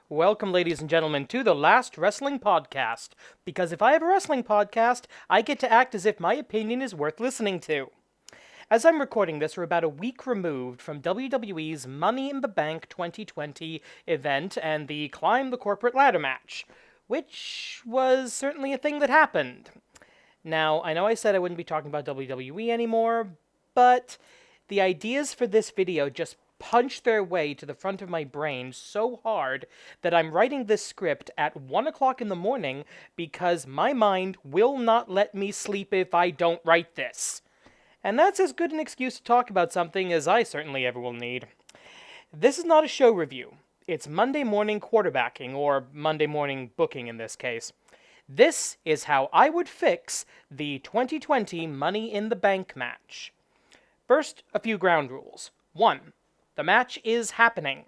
Welcome, ladies and gentlemen, to the Last Wrestling Podcast. Because if I have a wrestling podcast, I get to act as if my opinion is worth listening to. As I'm recording this, we're about a week removed from WWE's Money in the Bank 2020 event and the Climb the Corporate Ladder match, which was certainly a thing that happened. Now, I know I said I wouldn't be talking about WWE anymore, but the ideas for this video just punch their way to the front of my brain so hard that I'm writing this script at 1 o'clock in the morning because my mind will not let me sleep if I don't write this. And that's as good an excuse to talk about something as I certainly ever will need. This is not a show review. It's Monday morning quarterbacking, or Monday morning booking in this case. This is how I would fix the 2020 Money in the Bank match. First, a few ground rules. 1. The match is happening.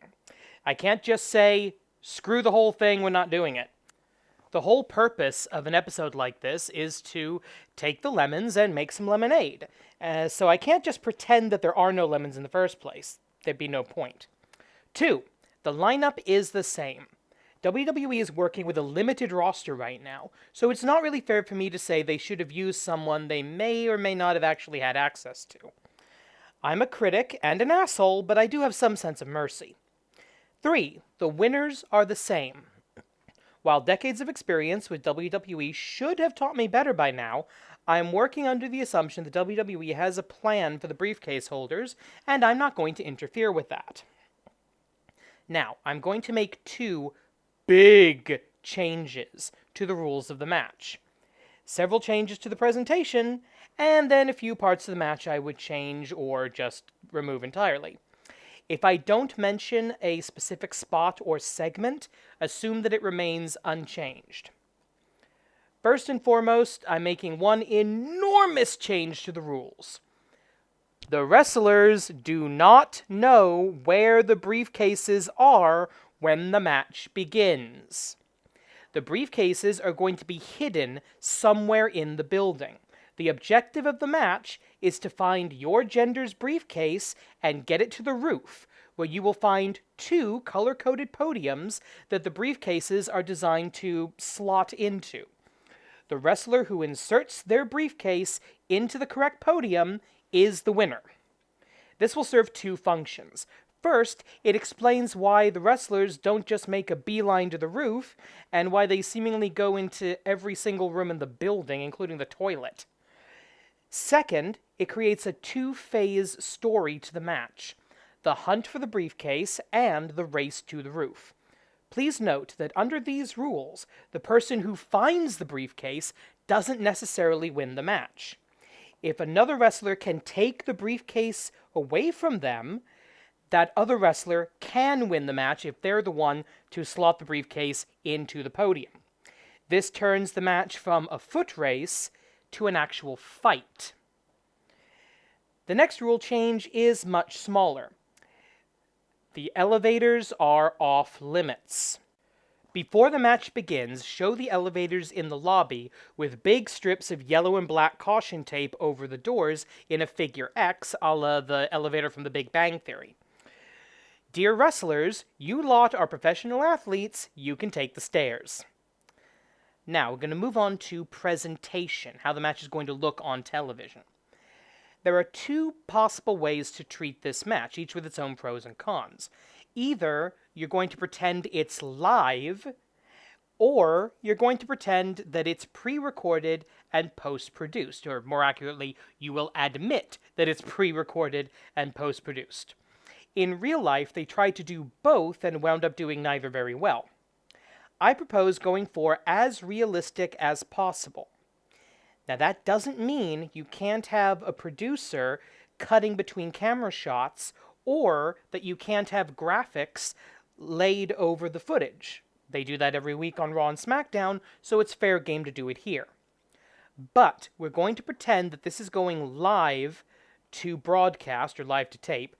I can't just say, screw the whole thing, we're not doing it. The whole purpose of an episode like this is to take the lemons and make some lemonade. So I can't just pretend that there are no lemons in the first place. There'd be no point. 2. The lineup is the same. WWE is working with a limited roster right now, so it's not really fair for me to say they should have used someone they may or may not have actually had access to. I'm a critic and an asshole, but I do have some sense of mercy. 3. The winners are the same. While decades of experience with WWE should have taught me better by now, I'm working under the assumption that WWE has a plan for the briefcase holders, and I'm not going to interfere with that. Now, I'm going to make 2 big changes to the rules of the match. Several changes to the presentation, and then a few parts of the match I would change or just remove entirely. If I don't mention a specific spot or segment, assume that it remains unchanged. First and foremost, I'm making one enormous change to the rules. The wrestlers do not know where the briefcases are when the match begins. The briefcases are going to be hidden somewhere in the building. The objective of the match is to find your gender's briefcase and get it to the roof, where you will find 2 color-coded podiums that the briefcases are designed to slot into. The wrestler who inserts their briefcase into the correct podium is the winner. This will serve 2 functions. First, it explains why the wrestlers don't just make a beeline to the roof, and why they seemingly go into every single room in the building, including the toilet. Second, it creates a 2-phase story to the match: the hunt for the briefcase and the race to the roof. Please note that under these rules, the person who finds the briefcase doesn't necessarily win the match. If another wrestler can take the briefcase away from them, that other wrestler can win the match if they're the one to slot the briefcase into the podium. This turns the match from a foot race to an actual fight. The next rule change is much smaller. The elevators are off limits. Before the match begins, show the elevators in the lobby with big strips of yellow and black caution tape over the doors in a figure X, a la the elevator from The Big Bang Theory. Dear wrestlers, you lot are professional athletes, you can take the stairs. Now, we're going to move on to presentation, how the match is going to look on television. There are 2 possible ways to treat this match, each with its own pros and cons. Either you're going to pretend it's live, or you're going to pretend that it's pre-recorded and post-produced, or more accurately, you will admit that it's pre-recorded and post-produced. In real life, they tried to do both and wound up doing neither very well. I propose going for as realistic as possible. Now, that doesn't mean you can't have a producer cutting between camera shots, or that you can't have graphics laid over the footage. They do that every week on Raw and SmackDown, so it's fair game to do it here. But we're going to pretend that this is going live to broadcast, or live to tape,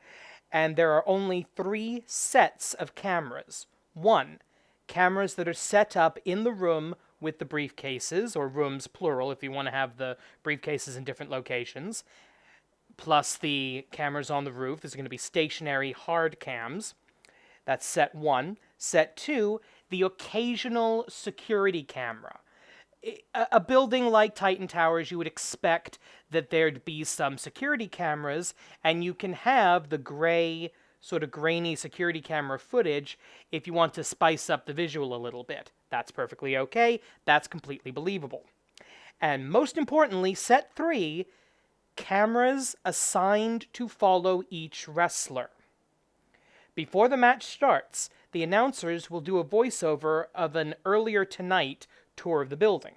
and there are only 3 sets of cameras. 1, cameras that are set up in the room with the briefcases, or rooms plural if you want to have the briefcases in different locations, plus the cameras on the roof. There's going to be stationary hard cams. That's set 1. Set 2, the occasional security camera. A building like Titan Towers, you would expect that there'd be some security cameras, and you can have the gray, sort of grainy security camera footage if you want to spice up the visual a little bit. That's perfectly okay. That's completely believable. And most importantly, set 3, cameras assigned to follow each wrestler. Before the match starts, the announcers will do a voiceover of an earlier tonight tour of the building.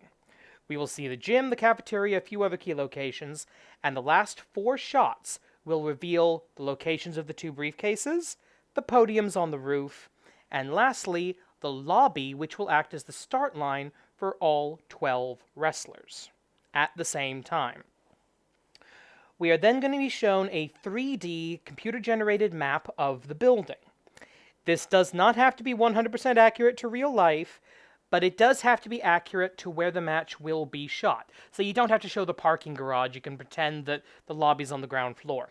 We will see the gym, the cafeteria, a few other key locations, and the last 4 shots will reveal the locations of the 2 briefcases, the podiums on the roof, and lastly, the lobby, which will act as the start line for all 12 wrestlers at the same time. We are then going to be shown a 3D computer-generated map of the building. This does not have to be 100% accurate to real life, but it does have to be accurate to where the match will be shot. So you don't have to show the parking garage, you can pretend that the lobby's on the ground floor.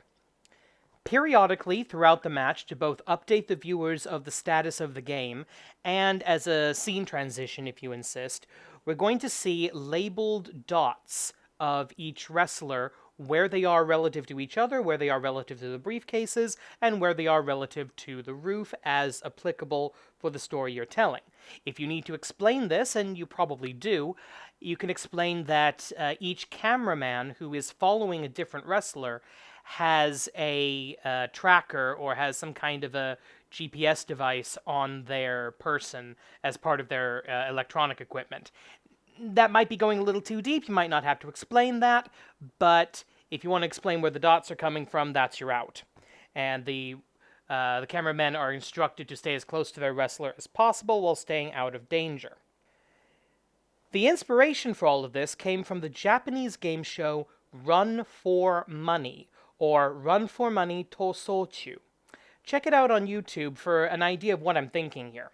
Periodically throughout the match, to both update the viewers of the status of the game, and as a scene transition if you insist, we're going to see labeled dots of each wrestler, where they are relative to each other, where they are relative to the briefcases, and where they are relative to the roof as applicable for the story you're telling. If you need to explain this, and you probably do, you can explain that each cameraman who is following a different wrestler has a tracker or has some kind of a GPS device on their person as part of their electronic equipment. That might be going a little too deep, you might not have to explain that, but if you want to explain where the dots are coming from, that's your out. And the cameramen are instructed to stay as close to their wrestler as possible while staying out of danger. The inspiration for all of this came from the Japanese game show Run for Money, or Run for Money Tosochu. Check it out on YouTube for an idea of what I'm thinking here.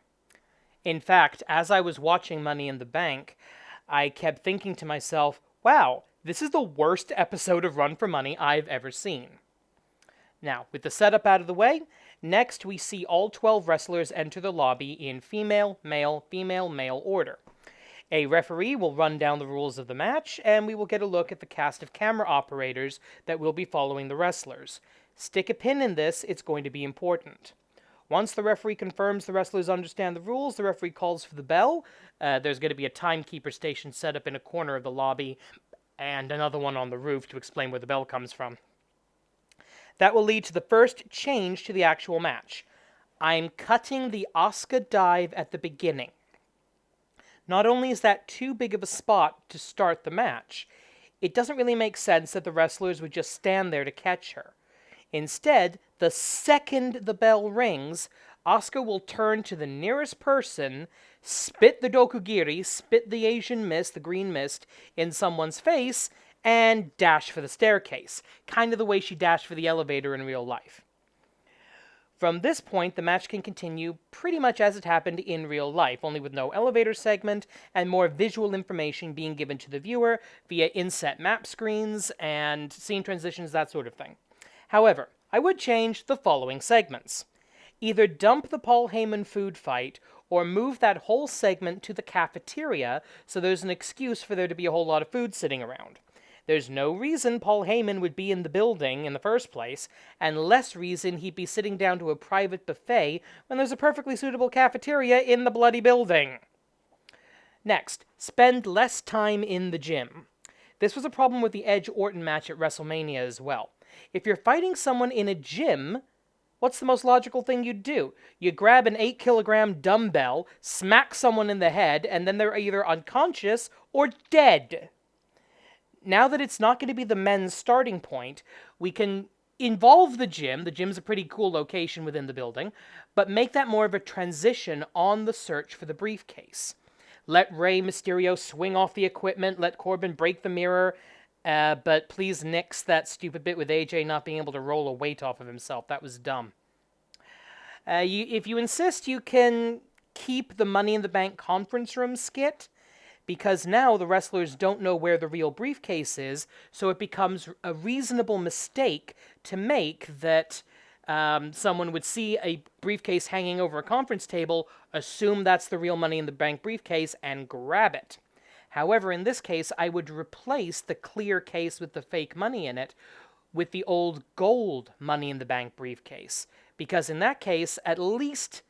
In fact, as I was watching Money in the Bank, I kept thinking to myself, wow, this is the worst episode of Run for Money I've ever seen. Now, with the setup out of the way, next we see all 12 wrestlers enter the lobby in female, male order. A referee will run down the rules of the match, and we will get a look at the cast of camera operators that will be following the wrestlers. Stick a pin in this, it's going to be important. Once the referee confirms the wrestlers understand the rules, the referee calls for the bell. There's going to be a timekeeper station set up in a corner of the lobby, and another one on the roof to explain where the bell comes from. That will lead to the first change to the actual match. I'm cutting the Asuka dive at the beginning. Not only is that too big of a spot to start the match, it doesn't really make sense that the wrestlers would just stand there to catch her. Instead, the second the bell rings, Asuka will turn to the nearest person, spit the dokugiri, spit the Asian mist, the green mist, in someone's face, and dash for the staircase, kind of the way she dashed for the elevator in real life. From this point, the match can continue pretty much as it happened in real life, only with no elevator segment and more visual information being given to the viewer via inset map screens and scene transitions, that sort of thing. However, I would change the following segments. Either dump the Paul Heyman food fight, or move that whole segment to the cafeteria so there's an excuse for there to be a whole lot of food sitting around. There's no reason Paul Heyman would be in the building in the first place, and less reason he'd be sitting down to a private buffet when there's a perfectly suitable cafeteria in the bloody building. Next, spend less time in the gym. This was a problem with the Edge-Orton match at WrestleMania as well. If you're fighting someone in a gym, what's the most logical thing you'd do? You grab an 8-kilogram dumbbell, smack someone in the head, and then they're either unconscious or dead. Now that it's not going to be the men's starting point, we can involve the gym. The gym's a pretty cool location within the building, but make that more of a transition on the search for the briefcase. Let Rey Mysterio swing off the equipment, let Corbin break the mirror, but please nix that stupid bit with AJ not being able to roll a weight off of himself. That was dumb. If you insist, you can keep the Money in the Bank conference room skit, because now the wrestlers don't know where the real briefcase is, so it becomes a reasonable mistake to make that someone would see a briefcase hanging over a conference table, assume that's the real Money in the Bank briefcase, and grab it. However, in this case, I would replace the clear case with the fake money in it with the old gold Money in the Bank briefcase. Because in that case, at least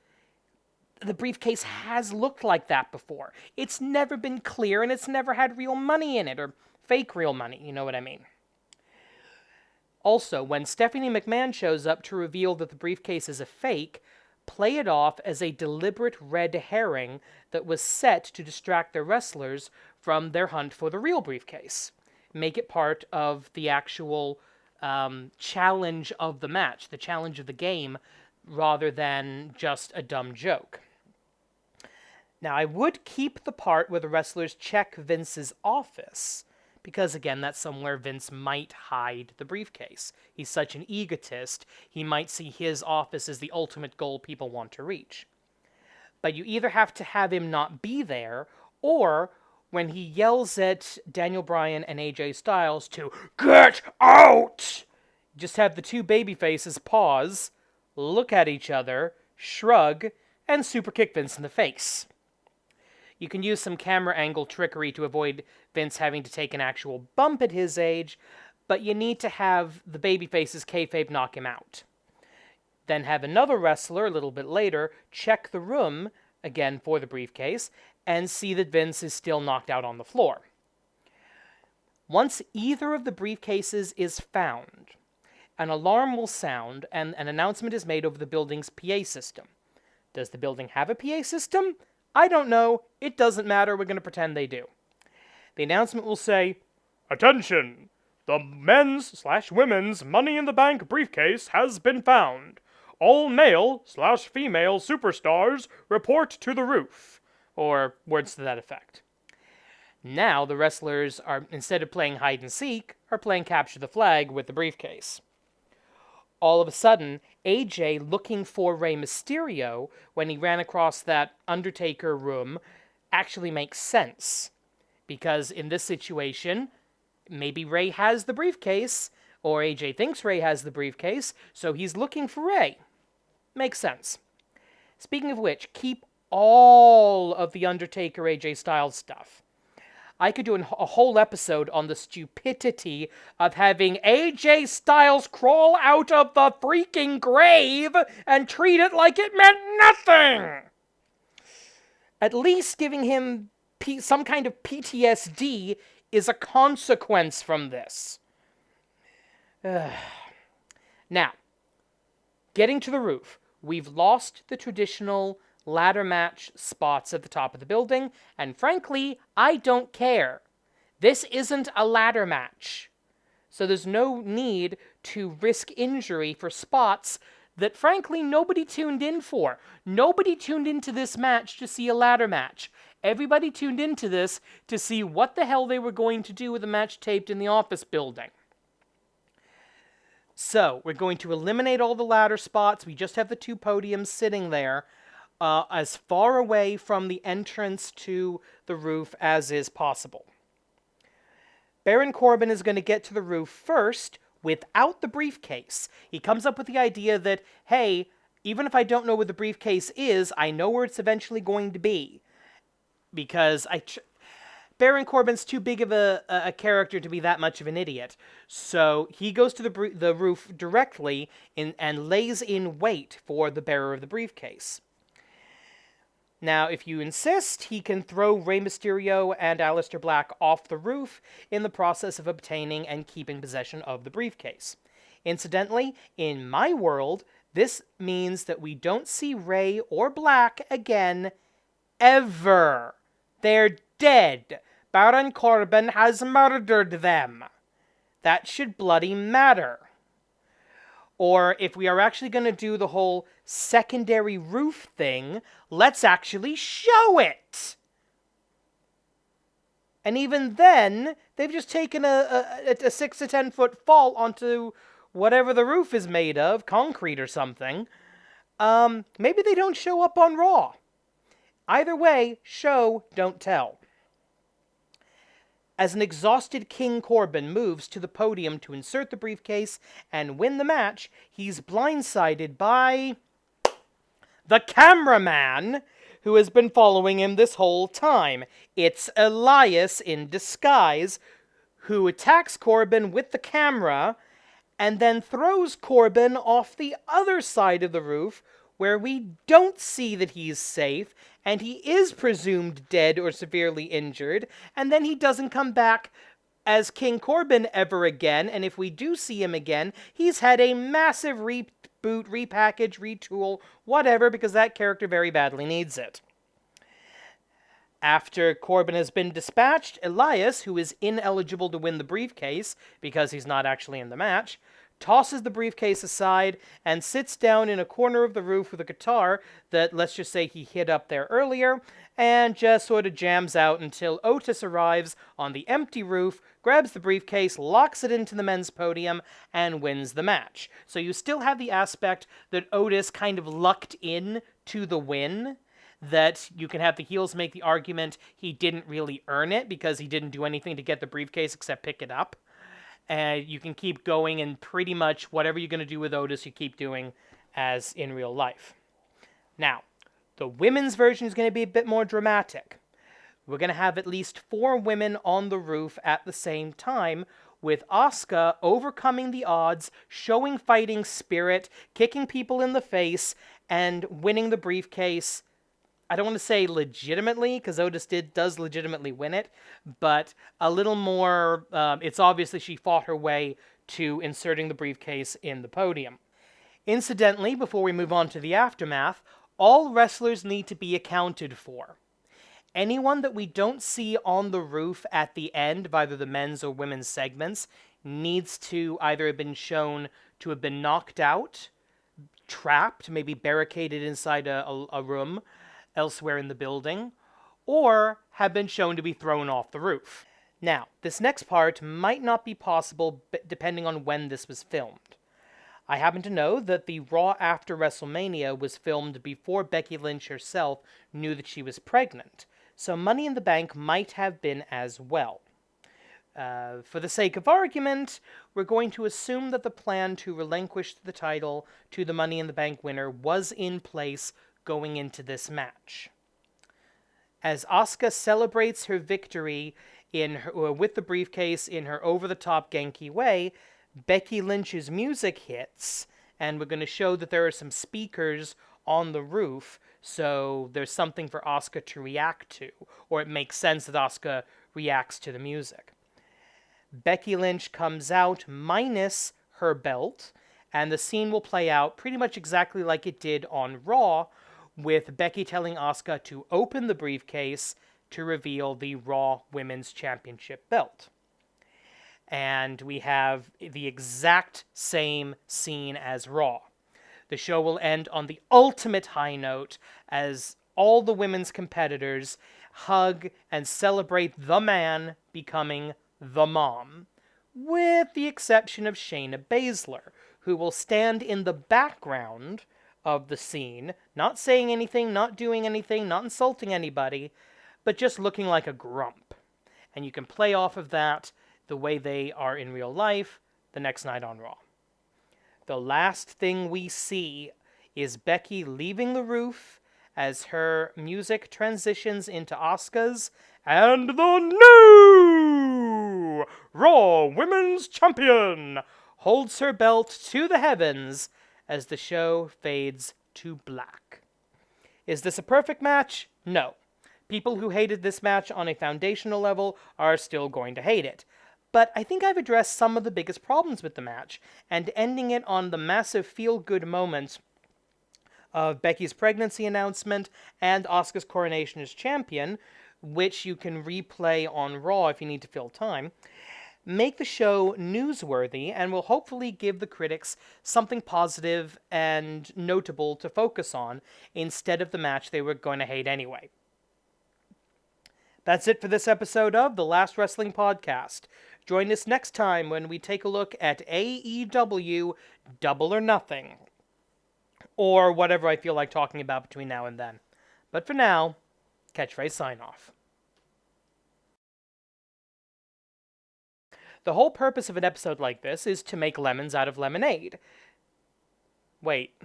the briefcase has looked like that before. It's never been clear, and it's never had real money in it, or fake real money, you know what I mean. Also, when Stephanie McMahon shows up to reveal that the briefcase is a fake, play it off as a deliberate red herring that was set to distract the wrestlers from their hunt for the real briefcase. Make it part of the actual challenge of the match, the challenge of the game, rather than just a dumb joke. Now, I would keep the part where the wrestlers check Vince's office, because, again, that's somewhere Vince might hide the briefcase. He's such an egotist, he might see his office as the ultimate goal people want to reach. But you either have to have him not be there, or when he yells at Daniel Bryan and AJ Styles to get out, just have the two babyfaces pause, look at each other, shrug, and superkick Vince in the face. You can use some camera angle trickery to avoid Vince having to take an actual bump at his age, but you need to have the babyfaces kayfabe knock him out. Then have another wrestler a little bit later check the room, again for the briefcase, and see that Vince is still knocked out on the floor. Once either of the briefcases is found, an alarm will sound and an announcement is made over the building's PA system. Does the building have a PA system? I don't know. It doesn't matter. We're going to pretend they do. The announcement will say, "Attention! The men's/women's Money in the Bank briefcase has been found. All male/female superstars report to the roof." Or words to that effect. Now the wrestlers are, instead of playing hide and seek, are playing capture the flag with the briefcase. All of a sudden, AJ looking for Rey Mysterio when he ran across that Undertaker room actually makes sense. Because in this situation, maybe Rey has the briefcase, or AJ thinks Rey has the briefcase, so he's looking for Rey. Makes sense. Speaking of which, keep all of the Undertaker AJ Styles stuff. I could do a whole episode on the stupidity of having AJ Styles crawl out of the freaking grave and treat it like it meant nothing! At least giving him some kind of PTSD is a consequence from this. Now, getting to the roof, we've lost the traditional ladder match spots at the top of the building, and frankly, I don't care. This isn't a ladder match. So there's no need to risk injury for spots that frankly nobody tuned in for. Nobody tuned into this match to see a ladder match. Everybody tuned into this to see what the hell they were going to do with a match taped in the office building. So, we're going to eliminate all the ladder spots. We just have the two podiums sitting there, as far away from the entrance to the roof as is possible. Baron Corbin is going to get to the roof first without the briefcase. He comes up with the idea that, hey, even if I don't know where the briefcase is, I know where it's eventually going to be. Because Baron Corbin's too big of a character to be that much of an idiot. So he goes to the roof directly and lays in wait for the bearer of the briefcase. Now, if you insist, he can throw Rey Mysterio and Aleister Black off the roof in the process of obtaining and keeping possession of the briefcase. Incidentally, in my world, this means that we don't see Rey or Black again, ever. They're dead. Baron Corbin has murdered them. That should bloody matter. Or if we are actually going to do the whole secondary roof thing, let's actually show it! And even then, they've just taken a 6 to 10 foot fall onto whatever the roof is made of, concrete or something. Maybe they don't show up on Raw. Either way, show, don't tell. As an exhausted King Corbin moves to the podium to insert the briefcase and win the match, he's blindsided by the cameraman who has been following him this whole time. It's Elias in disguise, who attacks Corbin with the camera and then throws Corbin off the other side of the roof, where we don't see that he's safe, and he is presumed dead or severely injured, and then he doesn't come back as King Corbin ever again, and if we do see him again, he's had a massive reboot, repackage, retool, whatever, because that character very badly needs it. After Corbin has been dispatched, Elias, who is ineligible to win the briefcase because he's not actually in the match, tosses the briefcase aside and sits down in a corner of the roof with a guitar that, let's just say, he hid up there earlier, and just sort of jams out until Otis arrives on the empty roof, grabs the briefcase, locks it into the men's podium, and wins the match. So you still have the aspect that Otis kind of lucked in to the win, that you can have the heels make the argument he didn't really earn it because he didn't do anything to get the briefcase except pick it up. And you can keep going, and pretty much whatever you're going to do with Otis, you keep doing as in real life. Now, the women's version is going to be a bit more dramatic. We're going to have at least 4 women on the roof at the same time, with Asuka overcoming the odds, showing fighting spirit, kicking people in the face, and winning the briefcase. I don't want to say legitimately, because Otis does legitimately win it, but a little more, it's obviously she fought her way to inserting the briefcase in the podium. Incidentally, before we move on to the aftermath, all wrestlers need to be accounted for. Anyone that we don't see on the roof at the end of either the men's or women's segments needs to either have been shown to have been knocked out, trapped, maybe barricaded inside a room elsewhere in the building, or have been shown to be thrown off the roof. Now, this next part might not be possible depending on when this was filmed. I happen to know that the Raw after WrestleMania was filmed before Becky Lynch herself knew that she was pregnant, so Money in the Bank might have been as well. For the sake of argument, we're going to assume that the plan to relinquish the title to the Money in the Bank winner was in place going into this match. As Asuka celebrates her victory with the briefcase in her over-the-top Genki way, Becky Lynch's music hits, and we're going to show that there are some speakers on the roof, so there's something for Asuka to react to, or it makes sense that Asuka reacts to the music. Becky Lynch comes out minus her belt, and the scene will play out pretty much exactly like it did on Raw, with Becky telling Asuka to open the briefcase to reveal the Raw Women's Championship belt. And we have the exact same scene as Raw. The show will end on the ultimate high note as all the women's competitors hug and celebrate the man becoming the mom, with the exception of Shayna Baszler, who will stand in the background of the scene, not saying anything, not doing anything, not insulting anybody, but just looking like a grump. And you can play off of that the way they are in real life the next night on Raw. The last thing we see is Becky leaving the roof as her music transitions into Asuka's, and the new Raw Women's Champion holds her belt to the heavens as the show fades to black. Is this a perfect match? No. People who hated this match on a foundational level are still going to hate it. But I think I've addressed some of the biggest problems with the match, and ending it on the massive feel-good moments of Becky's pregnancy announcement and Asuka's coronation as champion, which you can replay on Raw if you need to fill time, make the show newsworthy and will hopefully give the critics something positive and notable to focus on instead of the match they were going to hate anyway. That's it for this episode of The Last Wrestling Podcast. Join us next time when we take a look at AEW Double or Nothing, or whatever I feel like talking about between now and then. But for now, catchphrase sign off. The whole purpose of an episode like this is to make lemons out of lemonade. Wait,